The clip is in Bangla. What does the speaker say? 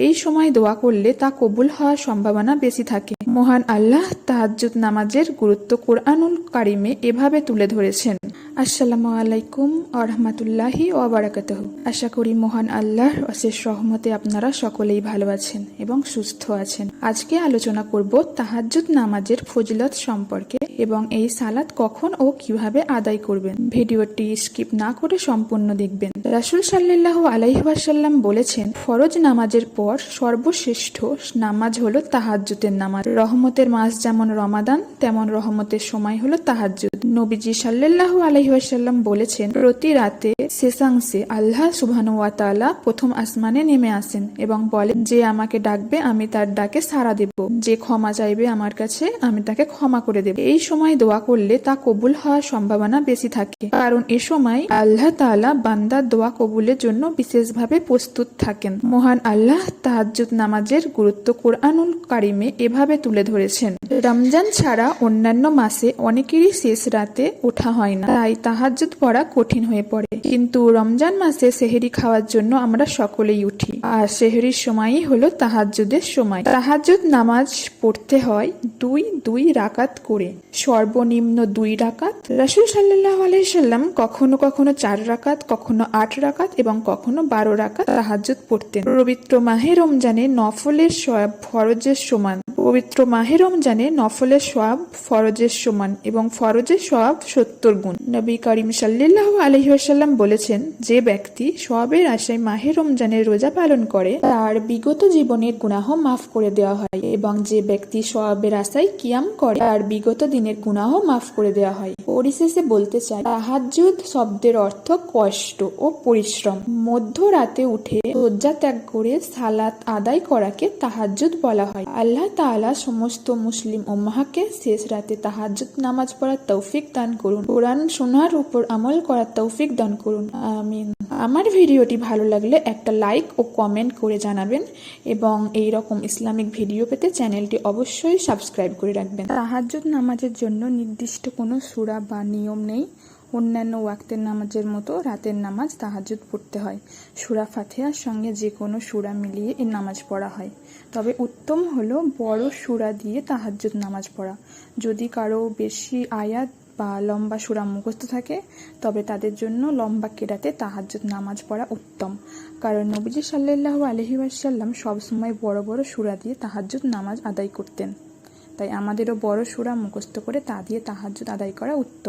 এই সময় দোয়া করলে তা কবুল হওয়ার সম্ভাবনা বেশি থাকে। মহান আল্লাহ তাহাজ্জুদ নামাজের গুরুত্ব কোরআনুল কারিমে এভাবে তুলে ধরেছেন। আসসালামু আলাইকুম ওয়া রাহমাতুল্লাহি ওয়া বারাকাতুহু। আশা করি মহান আল্লাহর অশেষ রহমতে আপনারা সকলেই ভালো আছেন এবং সুস্থ আছেন। আজকে আলোচনা করব তাহাজ্জুদ নামাজের ফজিলত সম্পর্কে এবং এই সালাত কখন ও কিভাবে আদায় করবেন। ভিডিওটি স্কিপ না করে সম্পূর্ণ দেখবেন। রাসূল সাল্লাল্লাহু আলাইহি ওয়াসাল্লাম বলেছেন, ফরজ নামাজের পর সর্বশ্রেষ্ঠ নামাজ হলো তাহাজ্জুদের নামাজ। রহমতের মাস যেমন রমাদান, তেমন রহমতের সময় হলো তাহাজ্জুদ। নবীজি সাল্লাল্লাহু আলাইহি ওয়াসাল্লাম বলেছেন, প্রতি রাতে শেষাংশে আল্লাহ সুবহানাহু ওয়া তাআলা প্রথম আসমানে নেমে আসেন এবং বলেন, যে আমাকে ডাকবে আমি তার ডাকে সাড়া দেব, যে ক্ষমা চাইবে আমার কাছে আমি তাকে ক্ষমা করে দেব। এই সময় দোয়া করলে তা কবুল হওয়ার সম্ভাবনা বেশি থাকে, কারণ এ সময় আল্লাহ তাআলা বান্দার দোয়া কবুলের জন্য বিশেষভাবে প্রস্তুত থাকেন। মহান আল্লাহ তাহাজ্জুদ নামাজের গুরুত্ব কোরআনুল কারিমে এভাবে তুলে ধরেছেন। রমজান ছাড়া অন্যান্য মাসে অনেকেরই শেষ রাতে ওঠা হয় না, তাই তাহাজ্জুদ পড়া কঠিন হয়ে পড়ে। কিন্তু রমজান মাসে সেহরি খাওয়ার জন্য আমরা সকলেই উঠি, আর সেহরির সময়ই হলো তাহাজ্জুদের সময়। তাহাজ্জুদ নামাজ পড়তে হয় দুই রাকাত করে, সর্বনিম্ন 2 রাকাত। রাসূল সাল্লাল্লাহু আলাইহি সাল্লাম কখনো কখনো 4 রাকাত, কখনো 8 রাকাত এবং কখনো 12 রাকাত তাহাজ্জুদ পড়তেন। পবিত্র মাহে রমজানে নফলের সওয়াব ফরজের সমান। পবিত্র মাহে রমজানে নফলের সওয়াব ফরজের সমান এবং ফরজের সওয়াব 70 গুণ। নবী করিম সাল্লাল্লাহু আলাইহি ওয়াসাল্লাম বলেছেন, যে ব্যক্তি সওয়াবের আশায় মাহে রমজানের রোজা পালন করে তার বিগত জীবনের গুনাহ মাফ করে দেওয়া হয়, এবং যে ব্যক্তি সওয়াবের আশায় কিয়াম করে তার বিগত দিনের গুনাহ মাফ করে দেওয়া হয়। পরিশেষে বলতে চাই, তাহাজ্জুদ শব্দের অর্থ কষ্ট ও পরিশ্রম। মধ্যরাতে উঠে শয্যা ত্যাগ করে সালাত আদায় করাকে তাহাজ্জুদ বলা হয়। আল্লাহ তাআলা সমস্ত মুসলিম উম্মাহকে শেষ রাতে তাহাজ্জুদ নামাজ পড়ার তৌফিক দান করুন। কোরআন শোনার উপর আমল করার তৌফিক দান করুন, আমিন। আমার ভিডিওটি ভালো লাগলে একটা লাইক ও কমেন্ট করে জানাবেন, এবং এই রকম ইসলামিক ভিডিও পেতে চ্যানেলটি অবশ্যই সাবস্ক্রাইব করে রাখবেন। তাহাজ্জুদ নামাজের জন্য নির্দিষ্ট কোনো সূরা বা নিয়ম নেই। অন্যান্য ওয়াক্তের নামাজের মতো রাতের নামাজ তাহাজ্জুদ পড়তে হয়। সূরা ফাতিহার সঙ্গে যে কোনো সূরা মিলিয়ে এই নামাজ পড়া হয়। তবে উত্তম হলো বড় সূরা দিয়ে তাহাজ্জুদ নামাজ পড়া। যদি কারো বেশি আয়াত বা লম্বা সূরা মুখস্থ থাকে, তবে তাদের জন্য লম্বা কেরাতে তাহাজ্জুদ নামাজ পড়া উত্তম, কারণ নবীজি সাল্লাল্লাহু আলাইহি ওয়াসাল্লাম সবসময় বড় বড় সূরা দিয়ে তাহাজ্জুদ নামাজ আদায় করতেন। তাই আমাদেরও বড় সূরা মুখস্থ করে তা দিয়ে তাহাজ্জুদ আদায় করা উত্তম।